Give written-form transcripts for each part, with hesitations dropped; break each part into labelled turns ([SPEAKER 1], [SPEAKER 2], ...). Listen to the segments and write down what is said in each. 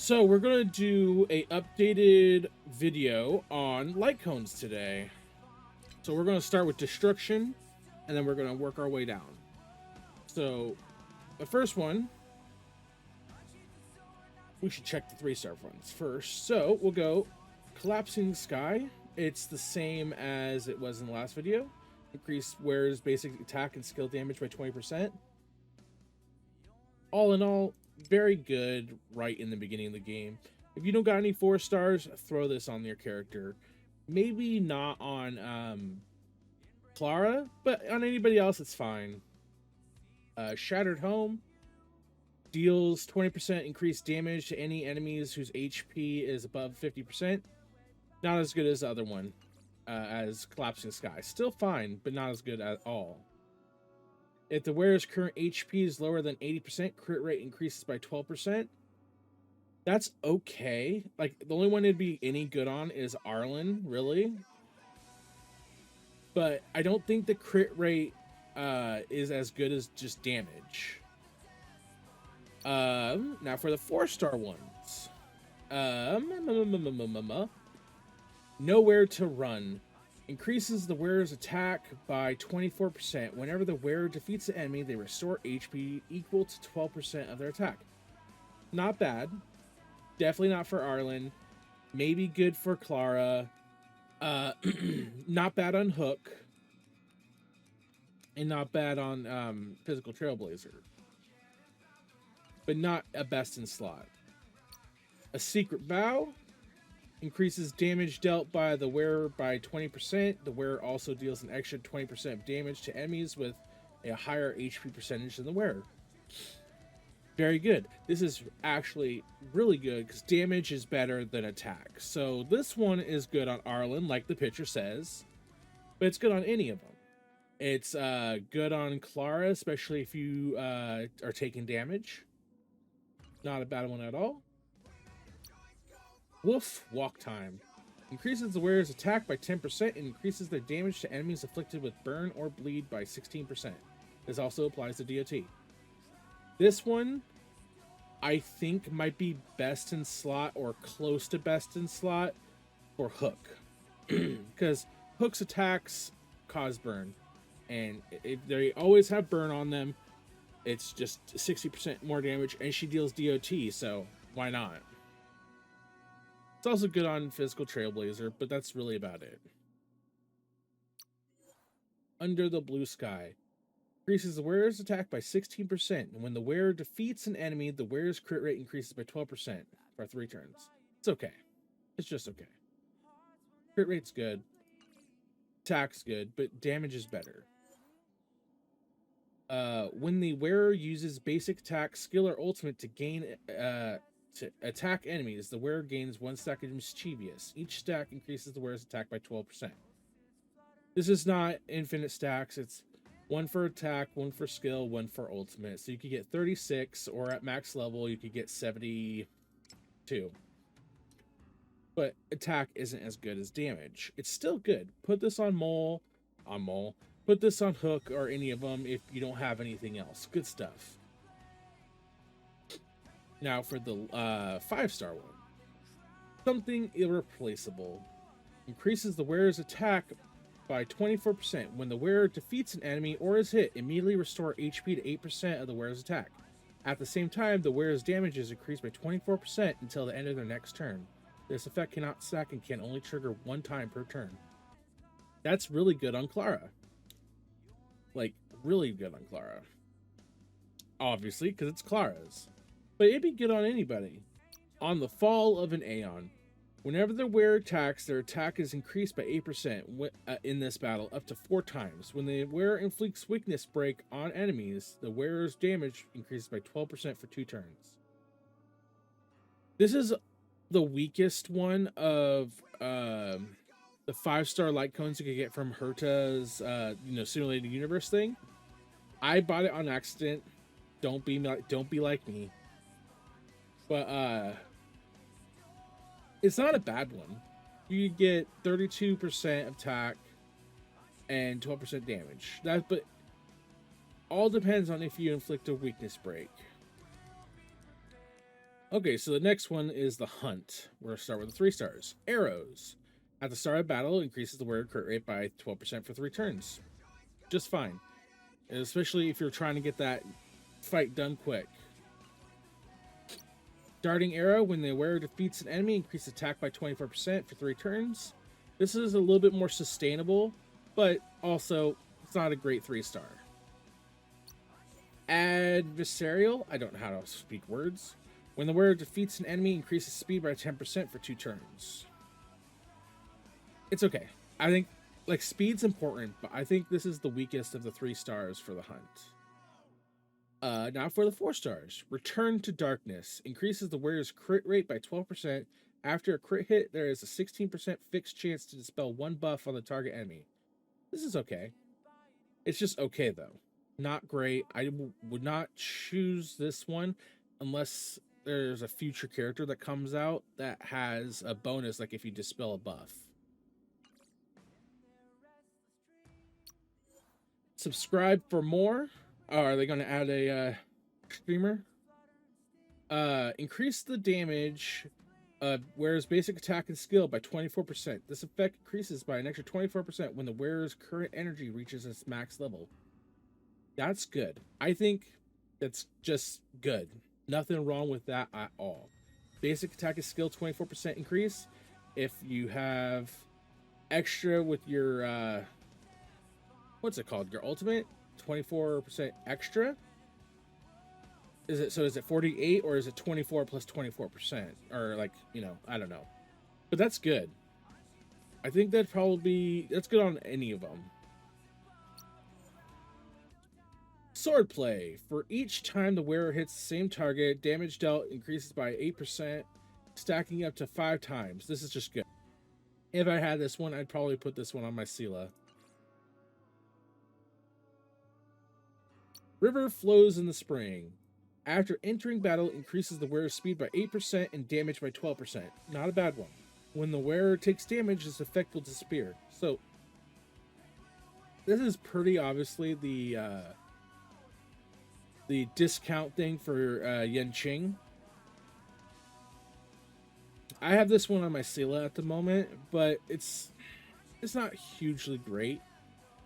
[SPEAKER 1] So we're gonna do a updated video on Lightcones today. So we're gonna start with destruction, and then we're gonna work our way down. So the first one, we should check the 3-star ones first. So we'll go collapsing sky. It's the same as it was in the last video. Increase wearer's basic attack and skill damage by 20%. All in all, very good right in the beginning of the game. If you don't got any 4 stars, throw this on your character. Maybe not on Clara, but on anybody else it's fine. Shattered Home deals 20% increased damage to any enemies whose HP is above 50%. Not as good as the other one, as Collapsing Sky. Still fine, but not as good at all. If the wearer's current HP is lower than 80%, crit rate increases by 12%. That's okay. Like, the only one it'd be any good on is Arlen, really. But I don't think the crit rate is as good as just damage. Now for the 4-star ones. Nowhere to Run. Increases the wearer's attack by 24%. Whenever the wearer defeats the enemy, they restore HP equal to 12% of their attack. Not bad. Definitely not for Arlen. Maybe good for Clara. Not bad on Hook. And not bad on Physical Trailblazer. But not a best in slot. A Secret Vow. Increases damage dealt by the wearer by 20%. The wearer also deals an extra 20% of damage to enemies with a higher HP percentage than the wearer. Very good. This is actually really good because damage is better than attack. So this one is good on Arlen, like the picture says, but it's good on any of them. It's good on Clara, especially if you are taking damage. Not a bad one at all. Woof, Walk Time. Increases the wearer's attack by 10% and increases their damage to enemies afflicted with burn or bleed by 16%. This also applies to DOT. This one, I think, might be best in slot or close to best in slot for Hook. Because Hook's attacks cause burn. And they always have burn on them. It's just 60% more damage, and she deals DOT, so why not? It's also good on Physical Trailblazer, but that's really about it. Under the Blue Sky. Increases the wearer's attack by 16%. And when the wearer defeats an enemy, the wearer's crit rate increases by 12% for 3 turns. It's okay. It's just okay. Crit rate's good. Attack's good, but damage is better. When the wearer uses basic attack, skill, or ultimate to gain... to attack enemies, the wearer gains 1 stack of Mischievous. Each stack increases the wearer's attack by 12%. This is not infinite stacks. It's 1 for attack, 1 for skill, 1 for ultimate. So you could get 36, or at max level, you could get 72. But attack isn't as good as damage. It's still good. Put this on Mole. Put this on Hook or any of them if you don't have anything else. Good stuff. Now for the 5-star one. Something Irreplaceable. Increases the wearer's attack by 24%. When the wearer defeats an enemy or is hit, immediately restore HP to 8% of the wearer's attack. At the same time, the wearer's damage is increased by 24% until the end of their next turn. This effect cannot stack and can only trigger 1 time per turn. That's really good on Clara. Like, really good on Clara. Obviously, because it's Clara's. But it'd be good on anybody. On the Fall of an Aeon. Whenever the wearer attacks, their attack is increased by 8% in this battle, up to 4 times. When the wearer inflicts weakness break on enemies, the wearer's damage increases by 12% for 2 turns. This is the weakest one of the 5-star Lightcones you could get from Herta's simulated universe thing. I bought it on accident. Don't be like me. But it's not a bad one. You get 32% attack and 12% damage. But all depends on if you inflict a weakness break. Okay, so the next one is the hunt. We're going to start with the 3 stars. Arrows. At the start of battle, increases the wearer crit rate by 12% for 3 turns. Just fine. Especially if you're trying to get that fight done quick. Darting arrow. When the wearer defeats an enemy, increase attack by 24% for 3 turns. This is a little bit more sustainable, but also it's not a great 3-star. Adversarial. I don't know how to speak words. When the wearer defeats an enemy, increases speed by 10% for 2 turns. It's okay. I think, like, speed's important, but I think this is the weakest of the 3 stars for the hunt. Now for the 4 stars. Return to Darkness. Increases the wearer's crit rate by 12%. After a crit hit, there is a 16% fixed chance to dispel 1 buff on the target enemy. This is okay. It's just okay, though. Not great. I would not choose this one unless there's a future character that comes out that has a bonus, like if you dispel a buff. Subscribe for more. Oh, are they going to add a streamer? Increase the damage wearer's basic attack and skill by 24%. This effect increases by an extra 24% when the wearer's current energy reaches its max level. That's good. I think that's just good. Nothing wrong with that at all. Basic attack and skill 24% increase. If you have extra with your what's it called? Your ultimate, 24% extra. Is it 48 or is it 24 plus 24%? Or like, you know, I don't know. But that's good. I think that's good on any of them. Swordplay. For each time the wearer hits the same target, damage dealt increases by 8%, stacking up to 5 times. This is just good. If I had this one, I'd probably put this one on my Sela. River flows in the spring. After entering battle, increases the wearer's speed by 8% and damage by 12%. Not a bad one. When the wearer takes damage, this effect will disappear. So, this is pretty obviously the discount thing for Yenching. I have this one on my Sela at the moment, but it's not hugely great.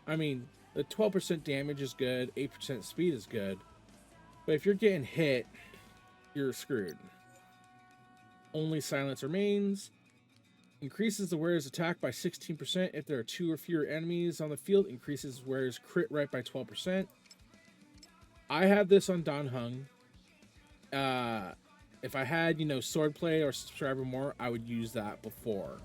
[SPEAKER 1] I mean, the 12% damage is good, 8% speed is good, but if you're getting hit, you're screwed. Only silence remains. Increases the wearer's attack by 16% if there are 2 or fewer enemies on the field. Increases wearer's crit rate by 12%. I have this on Dan Heng. If I had, Swordplay or Subscriber More, I would use that before.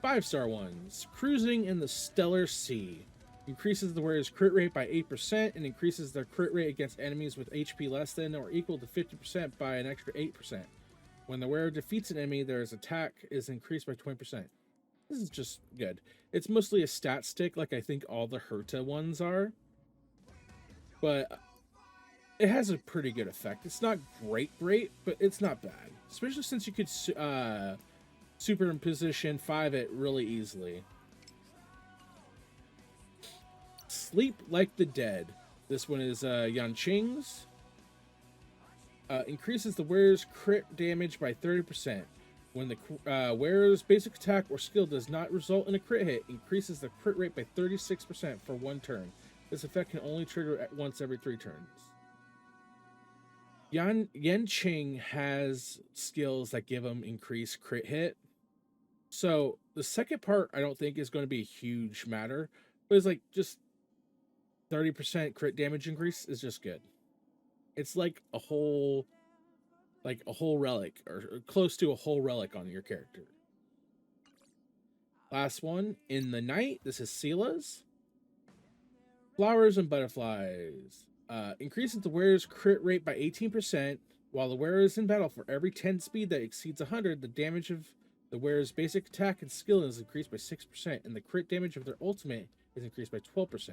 [SPEAKER 1] 5-star ones. Cruising in the Stellar Sea. Increases the wearer's crit rate by 8% and increases their crit rate against enemies with HP less than or equal to 50% by an extra 8%. When the wearer defeats an enemy, their attack is increased by 20%. This is just good. It's mostly a stat stick, like I think all the Herta ones are. But it has a pretty good effect. It's not great, but it's not bad. Especially since you could superimposition 5 it really easily. Sleep Like the Dead. This one is Yanqing's. Increases the wearer's crit damage by 30%. When the wearer's basic attack or skill does not result in a crit hit, increases the crit rate by 36% for 1 turn. This effect can only trigger once every 3 turns. Yenching has skills that give him increased crit hit. So the second part I don't think is going to be a huge matter, but it's like just 30% crit damage increase is just good. It's like a whole relic, or close to a whole relic on your character. Last one, In the Night. This is Sela's. Flowers and Butterflies. Increases the wearer's crit rate by 18%. While the wearer is in battle, for every 10 speed that exceeds 100, the damage of the wearer's basic attack and skill is increased by 6%, and the crit damage of their ultimate is increased by 12%.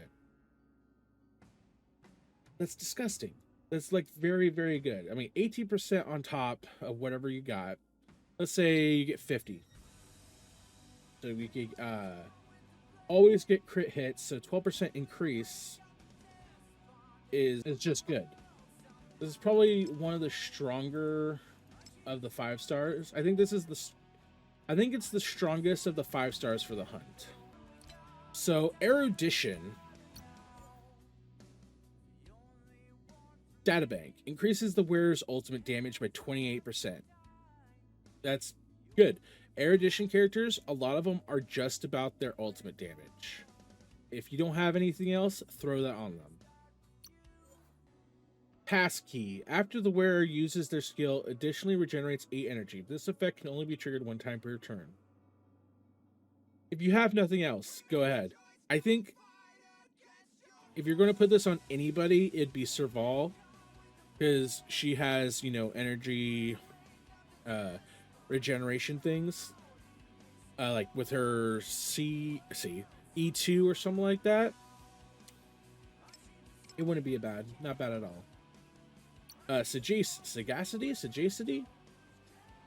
[SPEAKER 1] That's disgusting. That's like very, very good. I mean, 18% on top of whatever you got. Let's say you get 50. So we could always get crit hits. So 12% increase is just good. This is probably one of the stronger of the 5 stars. I think this is I think it's the strongest of the 5 stars for the hunt. So Erudition Databank increases the wearer's ultimate damage by 28%. That's good. Erudition characters, a lot of them are just about their ultimate damage. If you don't have anything else, throw that on them. Passkey. After the wearer uses their skill, additionally regenerates 8 energy. This effect can only be triggered 1 time per turn. If you have nothing else, go ahead. I think if you're going to put this on anybody, it'd be Serval, because she has, you know, energy regeneration things, like with her E2 or something like that. It wouldn't be not bad at all. Sagacity.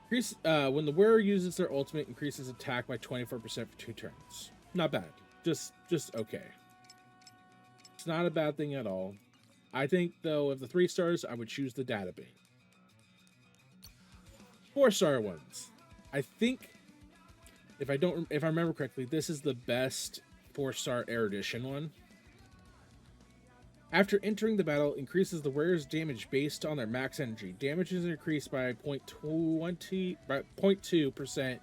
[SPEAKER 1] Increase, when the wearer uses their ultimate, increases attack by 24% for 2 turns. Not bad. Just okay. It's not a bad thing at all. I think, though, of the 3 stars, I would choose the Database. 4-star ones. I think, if I remember correctly, this is the best 4-star Erudition one. After entering the battle, increases the wearer's damage based on their max energy. Damage is increased by 0.2%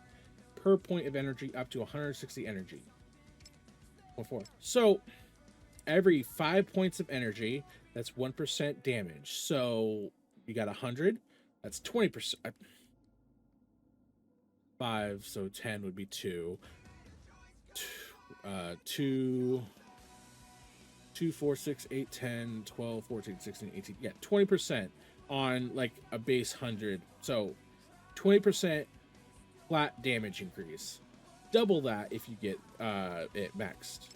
[SPEAKER 1] per point of energy up to 160 energy. 4. So, every 5 points of energy, that's 1% damage. So, you got 100. That's 20%. 5, so 10 would be 2. 2, 4, 6, 8, 10, 12, 14, 16, 18. Yeah, 20% on like a base 100. So 20% flat damage increase. Double that if you get it maxed.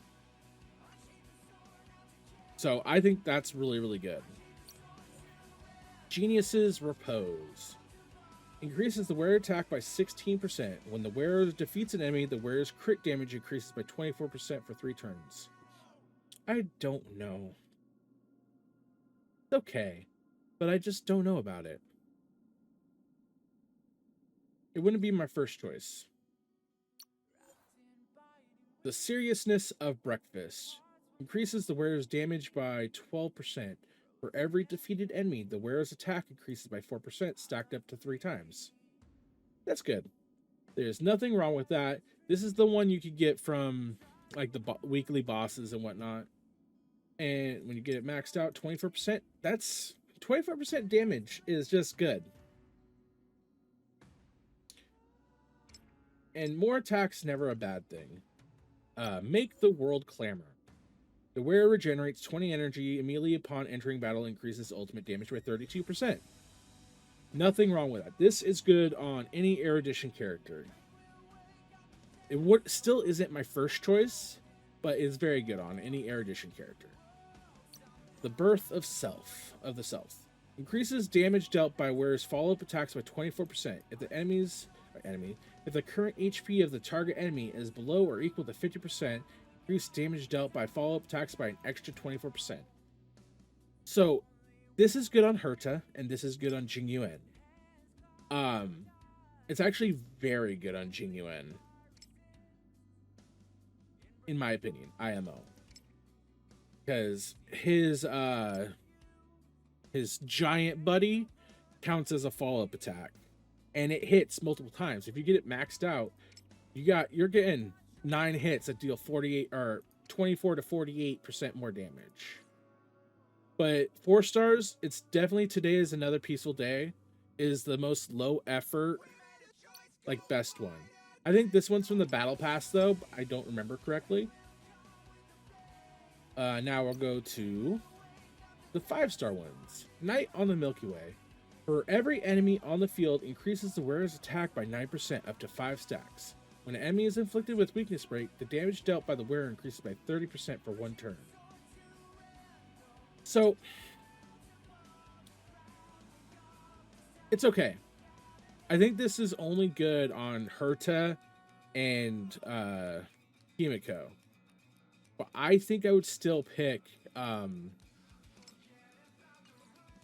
[SPEAKER 1] So I think that's really, really good. Genius's Repose. Increases the wearer attack by 16%. When the wearer defeats an enemy, the wearer's crit damage increases by 24% for 3 turns. I don't know. It's okay, but I just don't know about it. It wouldn't be my first choice. The Seriousness of Breakfast. Increases the wearer's damage by 12%. For every defeated enemy, the wearer's attack increases by 4%, stacked up to 3 times. That's good. There's nothing wrong with that. This is the one you could get from like the weekly bosses and whatnot. And when you get it maxed out, 24%, that's 24% damage is just good. And more attacks, never a bad thing. Make the World Clamor. The wearer regenerates 20 energy immediately upon entering battle, increases ultimate damage by 32%. Nothing wrong with that. This is good on any Erudition character. It still isn't my first choice, but it's very good on any Erudition character. The Birth of the Self. Increases damage dealt by wearer's follow-up attacks by 24%. If the if the current HP of the target enemy is below or equal to 50%, increased damage dealt by follow-up attacks by an extra 24%. So, this is good on Herta, and this is good on Jingyuan. It's actually very good on Jingyuan. In my opinion, IMO. Because his giant buddy counts as a follow-up attack. And it hits multiple times. If you get it maxed out, you're getting 9 hits that deal 48 or 24 to 48% more damage. But 4 stars, it's definitely Today is Another Peaceful Day is the most low effort, like best one. I think this one's from the Battle Pass though, but I don't remember correctly. Now we'll go to the 5-star ones. Night on the Milky Way. For every enemy on the field, increases the wearer's attack by 9% up to 5 stacks. When an enemy is inflicted with weakness break, the damage dealt by the wearer increases by 30% for 1 turn. So, it's okay. I think this is only good on Herta and Himiko. But I think I would still pick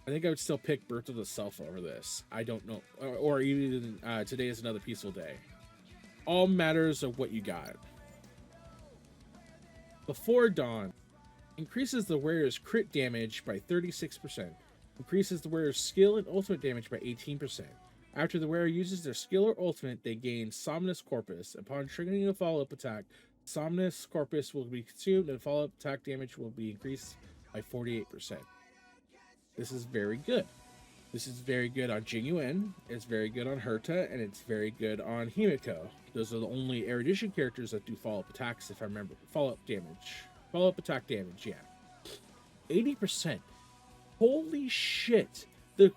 [SPEAKER 1] I think I would still pick Birth of the Self over this. I don't know. Or even Today is Another Peaceful Day. All matters of what you got. Before Dawn. Increases the wearer's crit damage by 36%. Increases the wearer's skill and ultimate damage by 18%. After the wearer uses their skill or ultimate, they gain Somnus Corpus. Upon triggering a follow-up attack, Somnus Corpus will be consumed and follow-up attack damage will be increased by 48%. This is very good. This is very good on Jingyuan, it's very good on Herta, and it's very good on Himiko. Those are the only Erudition characters that do follow-up attacks, if I remember. Follow-up damage. Follow-up attack damage, yeah. 80%. Holy shit. The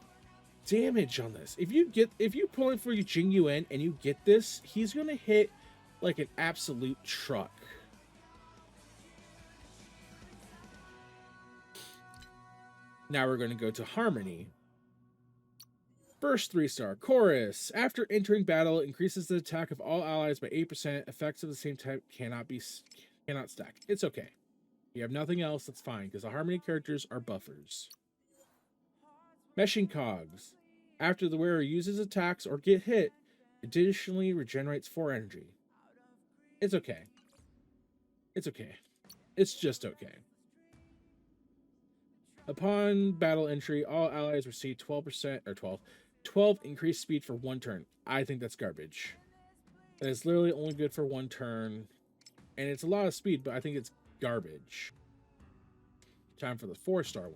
[SPEAKER 1] damage on this. If you pull in for your Jingyuan and you get this, he's gonna hit like an absolute truck. Now we're going to go to Harmony. First 3-star, Chorus. After entering battle, increases the attack of all allies by 8%. Effects of the same type cannot stack. It's okay. You have nothing else, that's fine, because the Harmony characters are buffers. Meshing Cogs. After the wearer uses attacks or get hit, additionally regenerates 4 energy. It's okay. It's okay. It's just okay. Upon battle entry, all allies receive 12 increased speed for 1 turn. I think that's garbage. That is literally only good for 1 turn. And it's a lot of speed, but I think it's garbage. Time for the 4-star one.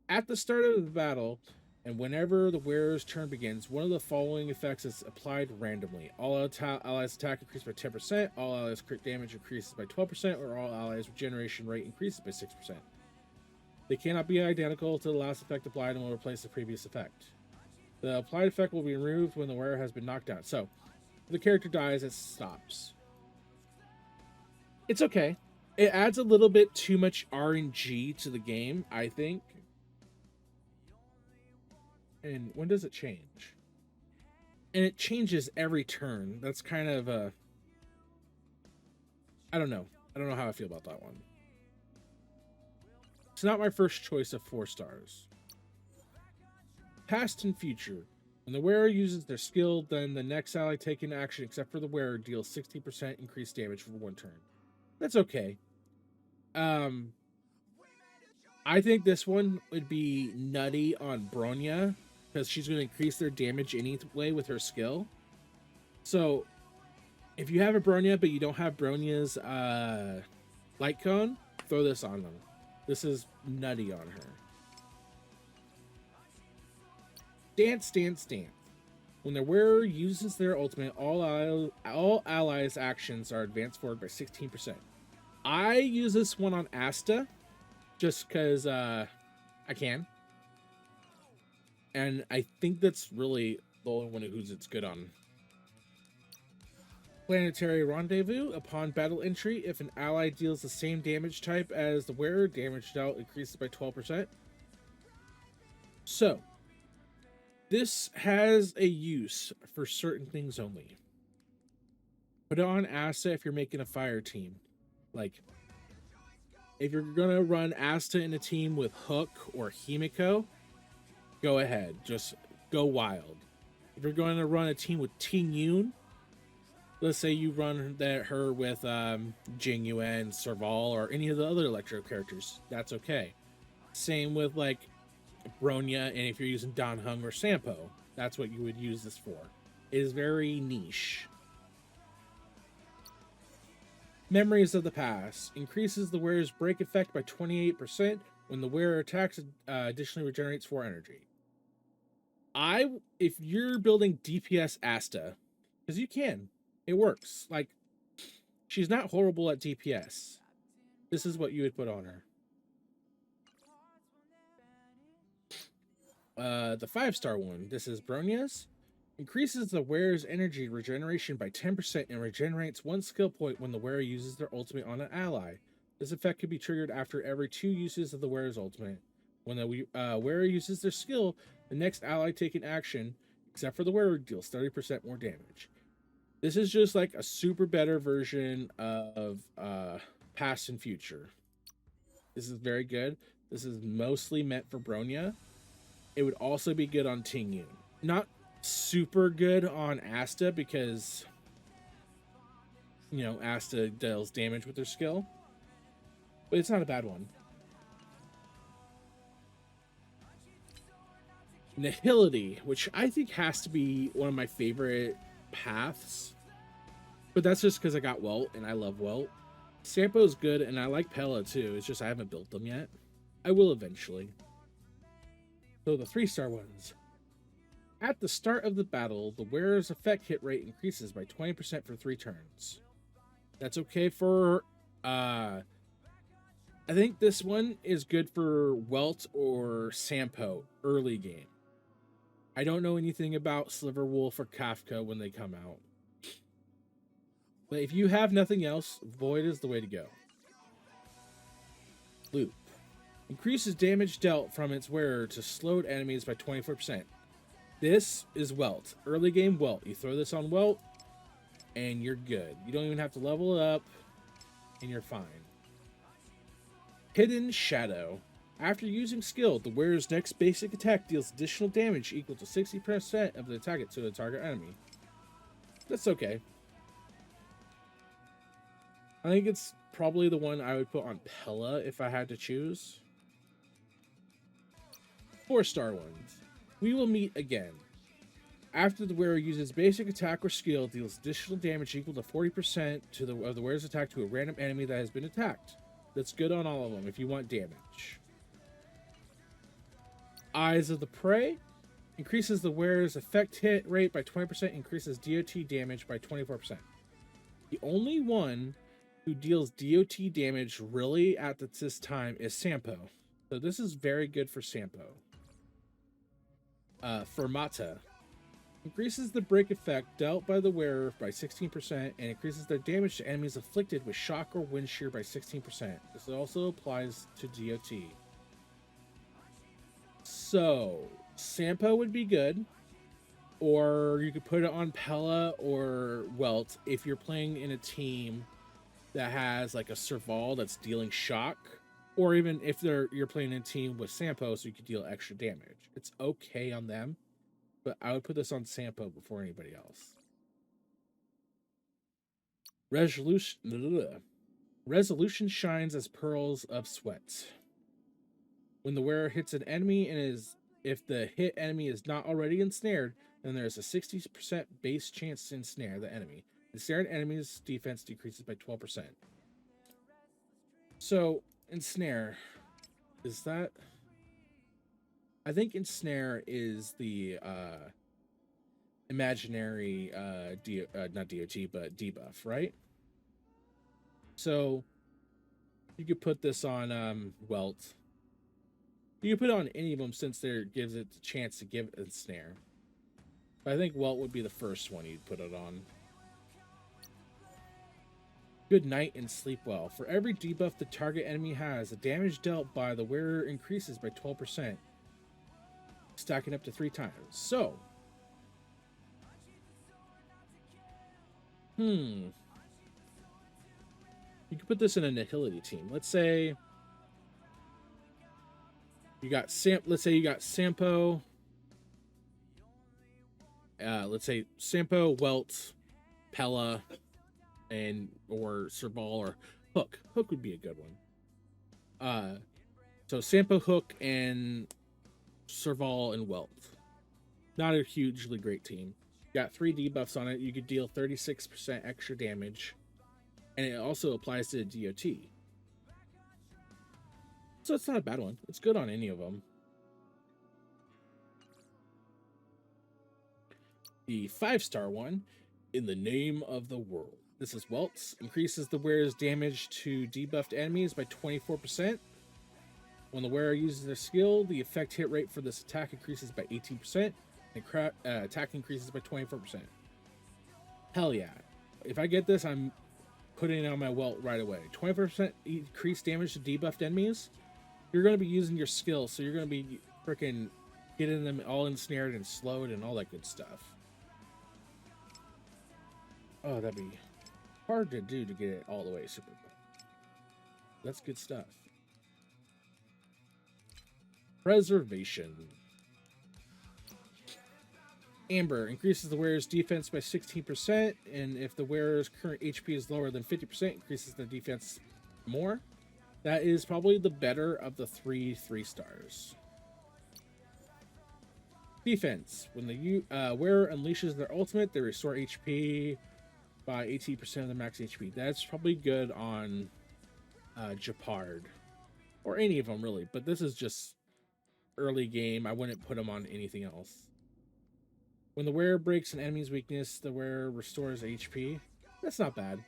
[SPEAKER 1] At the start of the battle, and whenever the wearer's turn begins, one of the following effects is applied randomly. All allies attack increases by 10%, all allies crit damage increases by 12%, or all allies regeneration rate increases by 6%. They cannot be identical to the last effect applied and will replace the previous effect. The applied effect will be removed when the wearer has been knocked down. So, if the character dies, it stops. It's okay. It adds a little bit too much RNG to the game, I think. And when does it change? And it changes every turn. That's kind of a... I don't know. I don't know how I feel about that one. It's not my first choice of 4 stars. Past and Future. When the wearer uses their skill, then the next ally taking action except for the wearer deals 60% increased damage for 1 turn. That's okay. I think this one would be nutty on Bronya, because she's going to increase their damage anyway with her skill. So, if you have a Bronya, but you don't have Bronya's Light Cone, throw this on them. This is nutty on her. Dance, Dance, Dance. When the wearer uses their ultimate, all allies' actions are advanced forward by 16%. I use this one on Asta, just because I can. And I think that's really the only one who's it's good on. Planetary Rendezvous. Upon battle entry, if an ally deals the same damage type as the wearer, damage dealt increases by 12%. So, this has a use for certain things only. Put it on Asta if you're making a fire team. Like, if you're going to run Asta in a team with Hook or Himiko, go ahead. Just go wild. If you're going to run a team with Ting Yun, let's say you run her with Jingyuan, Serval, or any of the other Electro characters, that's okay. Same with like Bronya, and if you're using Dan Heng or Sampo, that's what you would use this for. It is very niche. Memories of the Past. Increases the wearer's break effect by 28% when the wearer attacks, additionally regenerates 4 energy. If you're building DPS Asta, because you can, it works. Like, she's not horrible at DPS. This is what you would put on her. The 5-star one. This is Bronya's. Increases the wearer's energy regeneration by 10% and regenerates 1 skill point when the wearer uses their ultimate on an ally. This effect can be triggered after every 2 uses of the wearer's ultimate. When the wearer uses their skill, the next ally taking action, except for the wearer, deals 30% more damage. This is just like a super better version of Past and Future. This is very good. This is mostly meant for Bronya. It would also be good on Tingyun. Not super good on Asta because, you know, Asta deals damage with her skill. But it's not a bad one. Nihility, which I think has to be one of my favorite paths. But that's just because I got Welt and I love Welt. Sampo's good and I like Pella too. It's just I haven't built them yet. I will eventually. So the 3-star ones. At the start of the battle, the wearer's effect hit rate increases by 20% for 3 turns. That's okay for... I think this one is good for Welt or Sampo early game. I don't know anything about Sliverwolf or Kafka when they come out. But if you have nothing else, Void is the way to go. Loop. Increases damage dealt from its wearer to slowed enemies by 24%. This is Welt. Early game Welt. You throw this on Welt, and you're good. You don't even have to level it up, and you're fine. Hidden Shadow. After using skill, the wearer's next basic attack deals additional damage equal to 60% of the attack to the target enemy. That's okay. I think it's probably the one I would put on Pella if I had to choose. 4-star ones. We will meet again. After the wearer uses basic attack or skill, deals additional damage equal to 40% of the wearer's attack to a random enemy that has been attacked. That's good on all of them if you want damage. Eyes of the Prey. Increases the wearer's effect hit rate by 20%, increases DOT damage by 24%. The only one who deals DOT damage really at this time is Sampo. So this is very good for Sampo. Fermata. Increases the break effect dealt by the wearer by 16% and increases their damage to enemies afflicted with shock or wind shear by 16%. This also applies to DOT. So, Sampo would be good, or you could put it on Pella or Welt if you're playing in a team that has like a Serval that's dealing shock, or even if you're playing in a team with Sampo so you could deal extra damage. It's okay on them, but I would put this on Sampo before anybody else. Resolution shines as pearls of sweat. When the wearer hits an enemy and if the hit enemy is not already ensnared, then there's a 60% base chance to ensnare the enemy. Ensnared enemy's defense decreases by 12%. So, ensnare, is that... I think ensnare is the imaginary, not DOT, but debuff, right? So, you could put this on Welt. You can put it on any of them since there gives it the chance to give a snare. But I think Welt would be the first one you'd put it on. Good night and sleep well. For every debuff the target enemy has, the damage dealt by the wearer increases by 12%, stacking up to 3 times. So, you could put this in a Nihility team. Let's say you got let's say you got Sampo. Let's say Sampo, Welt, Pella, or Serval or Hook. Hook would be a good one. So Sampo, Hook, and Serval and Welt. Not a hugely great team. Got 3 debuffs on it. You could deal 36% extra damage, and it also applies to the DOT. So it's not a bad one. It's good on any of them. The 5-star one, In the Name of the World. This is Welt's. Increases the wearer's damage to debuffed enemies by 24%. When the wearer uses their skill, the effect hit rate for this attack increases by 18%, and attack increases by 24%. Hell yeah. If I get this, I'm putting it on my Welt right away. 24% increased damage to debuffed enemies. You're going to be using your skill, so you're going to be freaking getting them all ensnared and slowed and all that good stuff. Oh, that'd be hard to do to get it all the way super. That's good stuff. Preservation. Amber increases the wearer's defense by 16%, and if the wearer's current HP is lower than 50%, increases the defense more. That is probably the better of the 3 stars. Defense. When the wearer unleashes their ultimate, they restore HP by 18% of the max HP. That's probably good on Japard. Or any of them, really. But this is just early game. I wouldn't put them on anything else. When the wearer breaks an enemy's weakness, the wearer restores HP. That's not bad.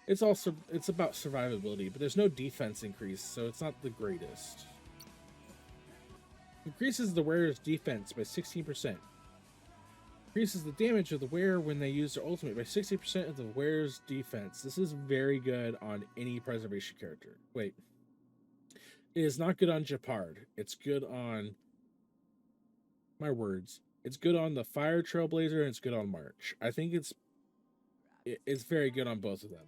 [SPEAKER 1] It's about survivability, but there's no defense increase, so it's not the greatest. Increases the wearer's defense by 16%. Increases the damage of the wearer when they use their ultimate by 60% of the wearer's defense. This is very good on any preservation character. Wait. It is not good on Japard. It's good on... my words. It's good on the Fire Trailblazer, and it's good on March. I think it's very good on both of them.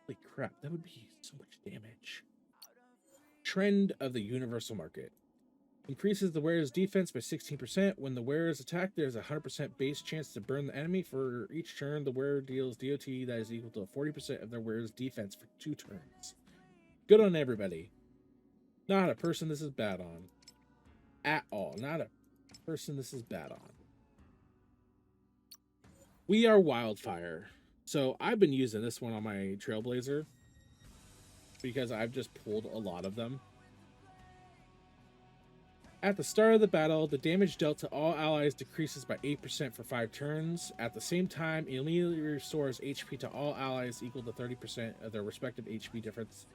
[SPEAKER 1] Holy crap, that would be so much damage. Trend of the Universal Market. Increases the wearer's defense by 16%. When the wearer is attacked, there's a 100% base chance to burn the enemy. For each turn, the wearer deals DOT that is equal to 40% of their wearer's defense for 2 turns. Good on everybody. Not a person this is bad on. At all. Not a person this is bad on. We are Wildfire. So I've been using this one on my Trailblazer because I've just pulled a lot of them. At the start of the battle, the damage dealt to all allies decreases by 8% for 5 turns. At the same time, it immediately restores HP to all allies equal to 30% of their respective HP difference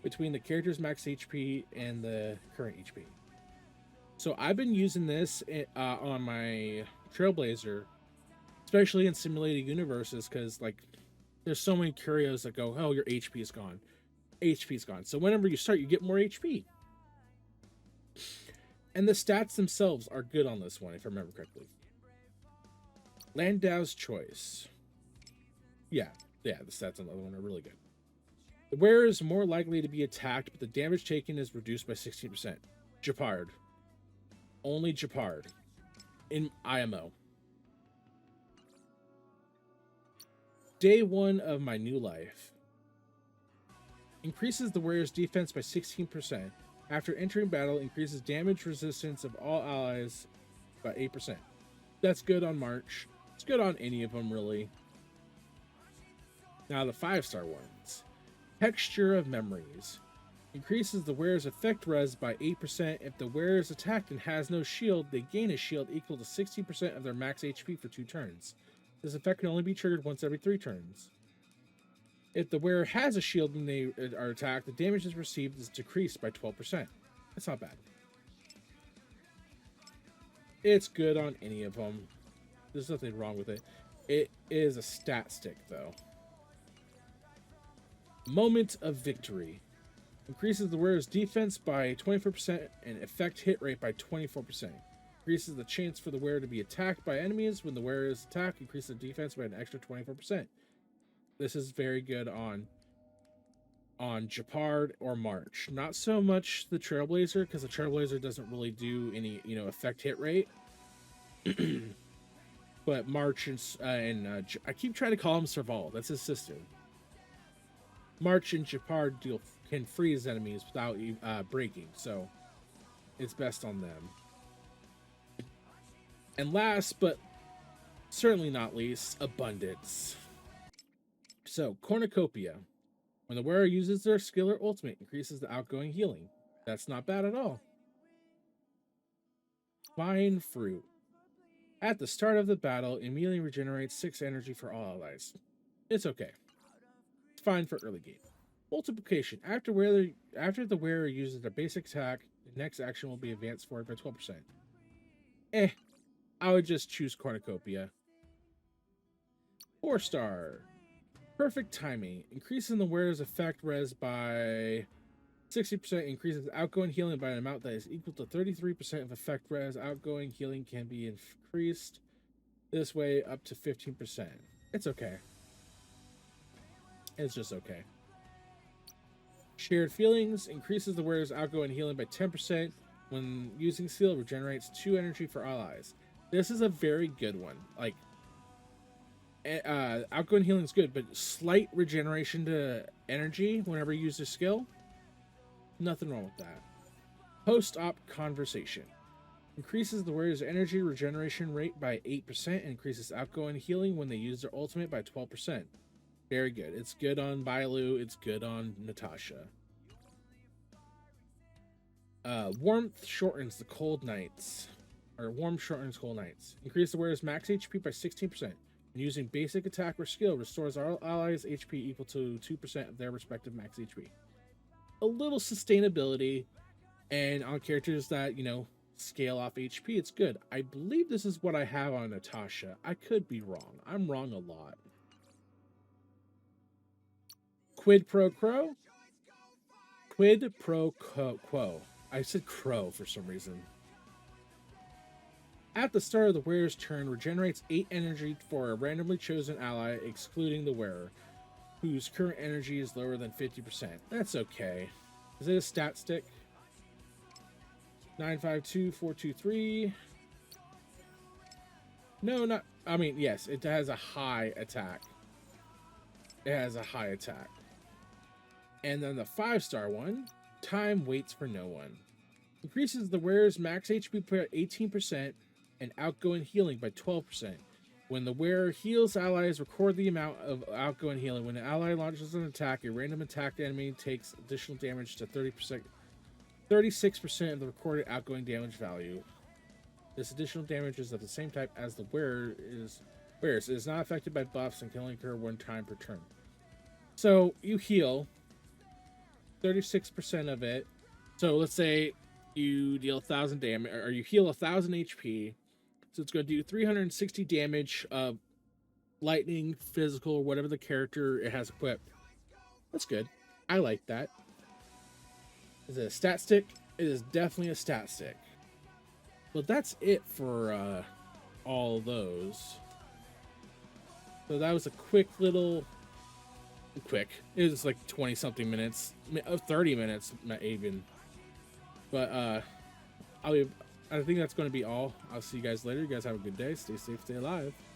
[SPEAKER 1] between the character's max HP and the current HP. So I've been using this on my Trailblazer, especially in simulated universes, because like there's so many curios that go, oh, your HP is gone. HP is gone. So whenever you start, you get more HP. And the stats themselves are good on this one, if I remember correctly. Landau's Choice. Yeah, the stats on the other one are really good. The wearer is more likely to be attacked, but the damage taken is reduced by 16%. Japard. Only Japard. In IMO. Day 1 of my new life. Increases the wearer's defense by 16%. After entering battle, increases damage resistance of all allies by 8%. That's good on March. It's good on any of them, really. Now the 5-star ones. Texture of Memories. Increases the wearer's effect res by 8%. If the wearer is attacked and has no shield, they gain a shield equal to 60% of their max HP for 2 turns. This effect can only be triggered once every 3 turns. If the wearer has a shield when they are attacked, the damage is received is decreased by 12%. That's not bad. It's good on any of them. There's nothing wrong with it. It is a stat stick, though. Moment of Victory. Increases the wearer's defense by 24% and effect hit rate by 24%. Increases the chance for the wearer to be attacked by enemies. When the wearer is attacked, increases the defense by an extra 24%. This is very good on Japard or March. Not so much the Trailblazer, because the Trailblazer doesn't really do any, effect hit rate. But March and I keep trying to call him Serval. That's his sister. March and Japard can freeze enemies without breaking, so it's best on them. And last, but certainly not least, Abundance. So, Cornucopia. When the wearer uses their skill or ultimate, increases the outgoing healing. That's not bad at all. Fine Fruit. At the start of the battle, immediately regenerates 6 energy for all allies. It's okay. It's fine for early game. Multiplication. After the wearer uses their basic attack, the next action will be advanced forward by 12%. I would just choose Cornucopia. 4-star. Perfect Timing. Increasing the wearer's effect res by 60%. Increases outgoing healing by an amount that is equal to 33% of effect res. Outgoing healing can be increased this way up to 15%. It's okay. It's just okay. Shared Feelings increases the wearer's outgoing healing by 10%. When using Seal, regenerates 2 energy for allies. This is a very good one. Like, outgoing healing is good, but slight regeneration to energy whenever you use a skill, nothing wrong with that. Post-op Conversation increases the wearer's energy regeneration rate by 8% and increases outgoing healing when they use their ultimate by 12%. Very good. It's good on Bailu. It's good on Natasha. Warmth shortens the cold nights. Or warm shortens cold nights. Increase the wearer's max HP by 16%. When using basic attack or skill, restores our allies' HP equal to 2% of their respective max HP. A little sustainability. And on characters that, scale off HP, it's good. I believe this is what I have on Natasha. I could be wrong. I'm wrong a lot. Quid pro quo. Quid pro quo. I said crow for some reason. At the start of the wearer's turn, regenerates 8 energy for a randomly chosen ally, excluding the wearer, whose current energy is lower than 50%. That's okay. Is it a stat stick? 952423. No, not. I mean, yes, it has a high attack. It has a high attack. And then the 5-star one, Time Waits for No One. Increases the wearer's max HP by 18% and outgoing healing by 12%. When the wearer heals allies, record the amount of outgoing healing. When an ally launches an attack, a random attacked enemy takes additional damage to 36% of the recorded outgoing damage value. This additional damage is of the same type as the wearer's. It is not affected by buffs and can only occur one time per turn. So you heal 36% of it. So let's say you deal 1,000 damage, or you heal 1,000 HP. So it's going to do 360 damage of lightning, physical, or whatever the character it has equipped. That's good. I like that. Is it a stat stick? It is definitely a stat stick. But that's it for all those. So that was a quick little... Quick. It was like 20-something minutes. 30 minutes, even. But I think that's going to be all. I'll see you guys later. You guys have a good day. Stay safe, stay alive.